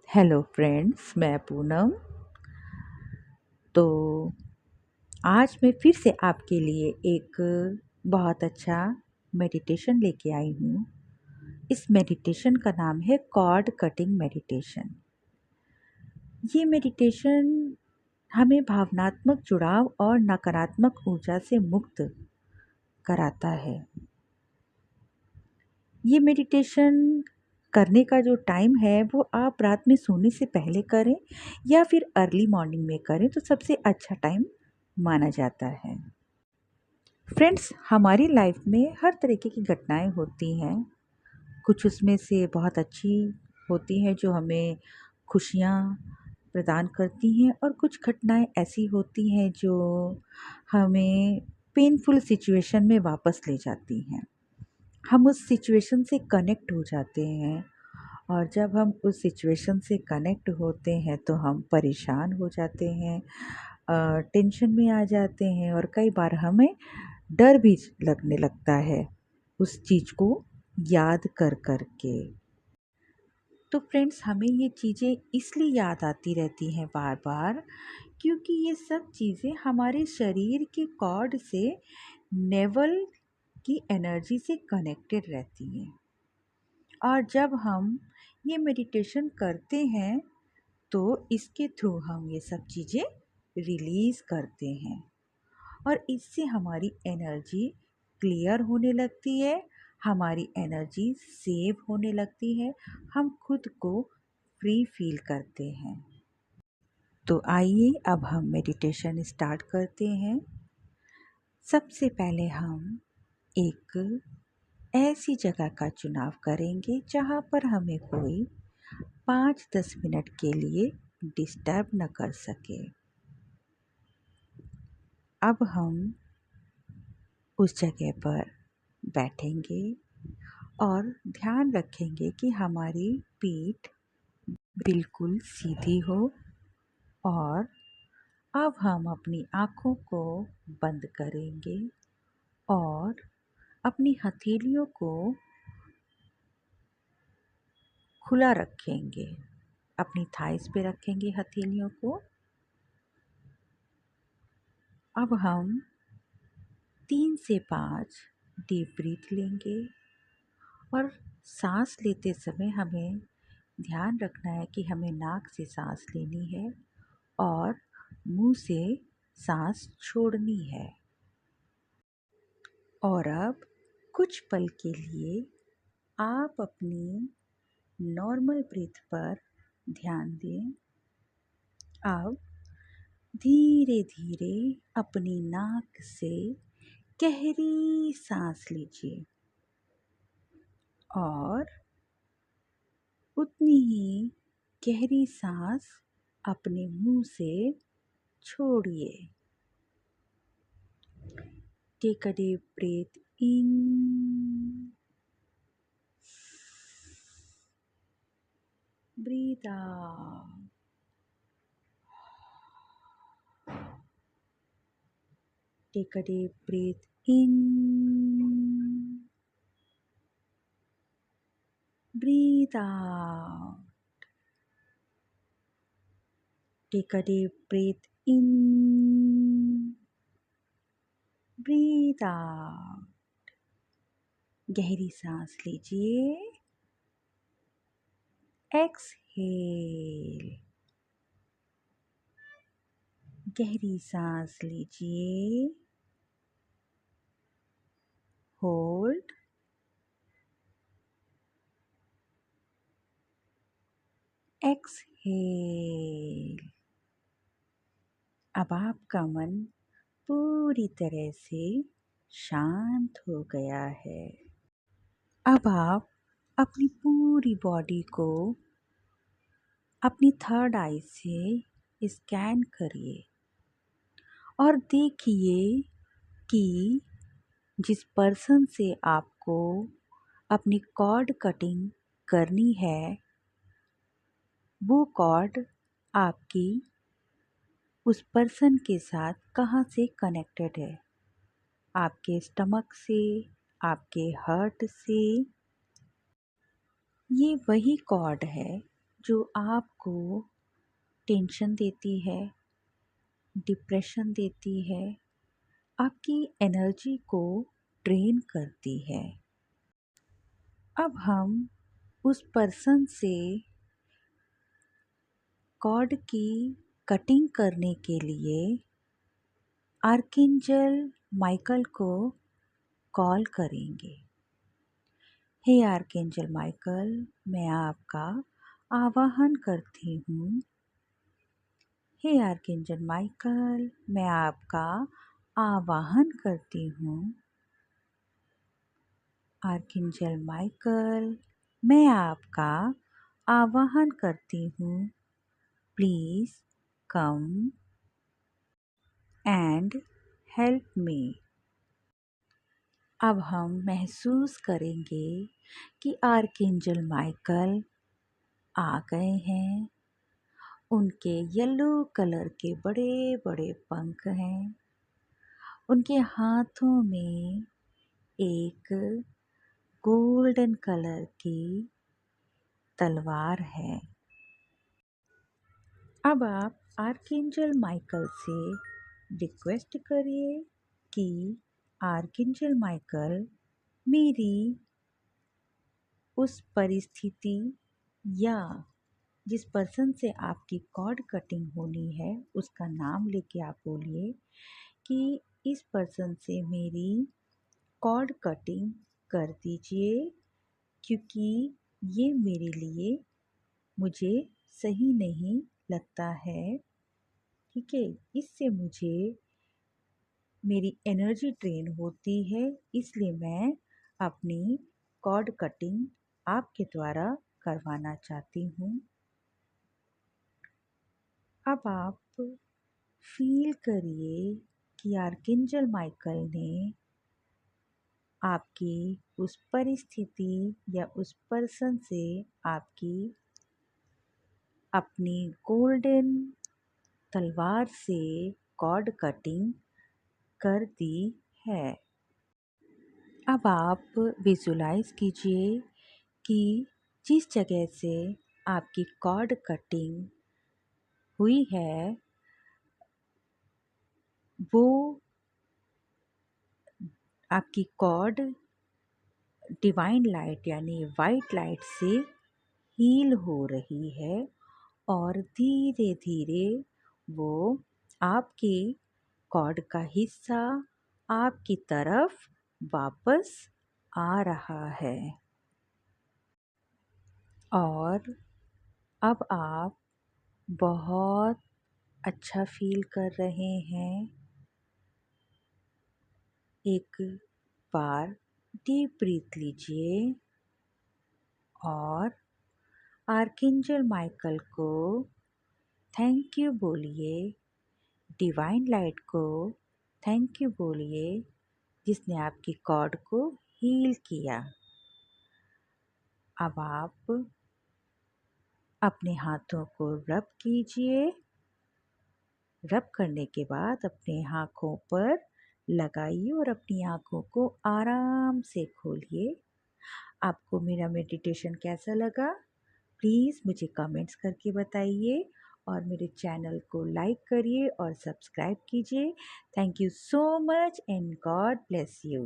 Hello friends, मैं पूनम। तो आज मैं फिर से आपके लिए एक बहुत अच्छा मेडिटेशन लेके आई हूँ। इस मेडिटेशन का नाम है कॉर्ड कटिंग मेडिटेशन। ये मेडिटेशन हमें भावनात्मक जुड़ाव और नकारात्मक ऊर्जा से मुक्त कराता है। ये मेडिटेशन करने का जो टाइम है वो आप रात में सोने से पहले करें या फिर अर्ली मॉर्निंग में करें तो सबसे अच्छा टाइम माना जाता है। फ्रेंड्स, हमारी लाइफ में हर तरीके की घटनाएं होती हैं। कुछ उसमें से बहुत अच्छी होती हैं जो हमें खुशियाँ प्रदान करती हैं, और कुछ घटनाएं ऐसी होती हैं जो हमें पेनफुल सिचुएशन में वापस ले जाती हैं। हम उस सिचुएशन से कनेक्ट हो जाते हैं, और जब हम उस सिचुएशन से कनेक्ट होते हैं तो हम परेशान हो जाते हैं, टेंशन में आ जाते हैं, और कई बार हमें डर भी लगने लगता है उस चीज़ को याद कर कर के। तो फ्रेंड्स, हमें ये चीज़ें इसलिए याद आती रहती हैं बार बार क्योंकि ये सब चीज़ें हमारे शरीर के कॉर्ड से नेवल की एनर्जी से कनेक्टेड रहती हैं। और जब हम ये मेडिटेशन करते हैं तो इसके थ्रू हम ये सब चीज़ें रिलीज़ करते हैं, और इससे हमारी एनर्जी क्लियर होने लगती है, हमारी एनर्जी सेव होने लगती है, हम खुद को फ्री फील करते हैं। तो आइए अब हम मेडिटेशन स्टार्ट करते हैं। सबसे पहले हम एक ऐसी जगह का चुनाव करेंगे जहाँ पर हमें कोई 5-10 मिनट के लिए डिस्टर्ब न कर सके। अब हम उस जगह पर बैठेंगे और ध्यान रखेंगे कि हमारी पीठ बिल्कुल सीधी हो, और अब हम अपनी आँखों को बंद करेंगे और अपनी हथेलियों को खुला रखेंगे। अपनी थाइस पे रखेंगे हथेलियों को। अब हम 3 से 5 डीप ब्रीथ लेंगे, और सांस लेते समय हमें ध्यान रखना है कि हमें नाक से सांस लेनी है और मुंह से सांस छोड़नी है। और अब कुछ पल के लिए आप अपनी नॉर्मल ब्रीथ पर ध्यान दें। अब धीरे धीरे अपनी नाक से गहरी सांस लीजिए और उतनी ही गहरी सांस अपने मुंह से छोड़िए। Take a deep breath in, breathe out. Take a deep breath in, breathe out. Take a deep breath in, breathe out. गहरी सांस लीजिए, एक्सहेल। गहरी सांस लीजिए, होल्ड, एक्सहेल। अब आपका मन पूरी तरह से शांत हो गया है। अब आप अपनी पूरी बॉडी को अपनी थर्ड आई से स्कैन करिए और देखिए कि जिस पर्सन से आपको अपनी कॉर्ड कटिंग करनी है वो कॉर्ड आपकी उस पर्सन के साथ कहाँ से कनेक्टेड है। आपके स्टमक से, आपके हार्ट से। ये वही कॉर्ड है जो आपको टेंशन देती है, डिप्रेशन देती है, आपकी एनर्जी को ड्रेन करती है। अब हम उस पर्सन से कॉर्ड की कटिंग करने के लिए आर्कएंजल माइकल को कॉल करेंगे। हे आर्कएंजल माइकल, मैं आपका आवाहन करती हूँ। हे आर्कएंजल माइकल, मैं आपका आवाहन करती हूँ। आर्कएंजल माइकल, मैं आपका आवाहन करती हूँ। Please come and help me. अब हम महसूस करेंगे कि आर्कएंजल माइकल आ गए हैं। उनके येलो कलर के बड़े बड़े पंख हैं। उनके हाथों में एक गोल्डन कलर की तलवार है। अब आप आर्कएंजल माइकल से रिक्वेस्ट करिए कि आर्कएंजल माइकल मेरी उस परिस्थिति या जिस पर्सन से आपकी कॉर्ड कटिंग होनी है उसका नाम लेके आप बोलिए कि इस पर्सन से मेरी कॉर्ड कटिंग कर दीजिए, क्योंकि ये मेरे लिए मुझे सही नहीं लगता है। ठीक है, इससे मुझे मेरी एनर्जी ड्रेन होती है, इसलिए मैं अपनी कॉर्ड कटिंग आपके द्वारा करवाना चाहती हूँ। अब आप फील करिए कि आर्कएंजल माइकल ने आपकी उस परिस्थिति या उस पर्सन से आपकी अपनी गोल्डन तलवार से कॉर्ड कटिंग कर दी है। अब आप विजुलाइज कीजिए कि जिस जगह से आपकी कॉर्ड कटिंग हुई है वो आपकी कॉर्ड डिवाइन लाइट यानी वाइट लाइट से हील हो रही है और धीरे धीरे वो आपकी कॉर्ड का हिस्सा आपकी तरफ वापस आ रहा है। और अब आप बहुत अच्छा फील कर रहे हैं। एक बार डीप ब्रीथ लीजिए और आर्कएंजल माइकल को थैंक यू बोलिए। डिवाइन लाइट को थैंक यू बोलिए जिसने आपकी कॉर्ड को हील किया। अब आप अपने हाथों को रब कीजिए। रब करने के बाद अपने आँखों पर लगाइए और अपनी आँखों को आराम से खोलिए। आपको मेरा मेडिटेशन कैसा लगा? प्लीज़ मुझे कमेंट्स करके बताइए और मेरे चैनल को लाइक करिए और सब्सक्राइब कीजिए। Thank you so much and God bless you.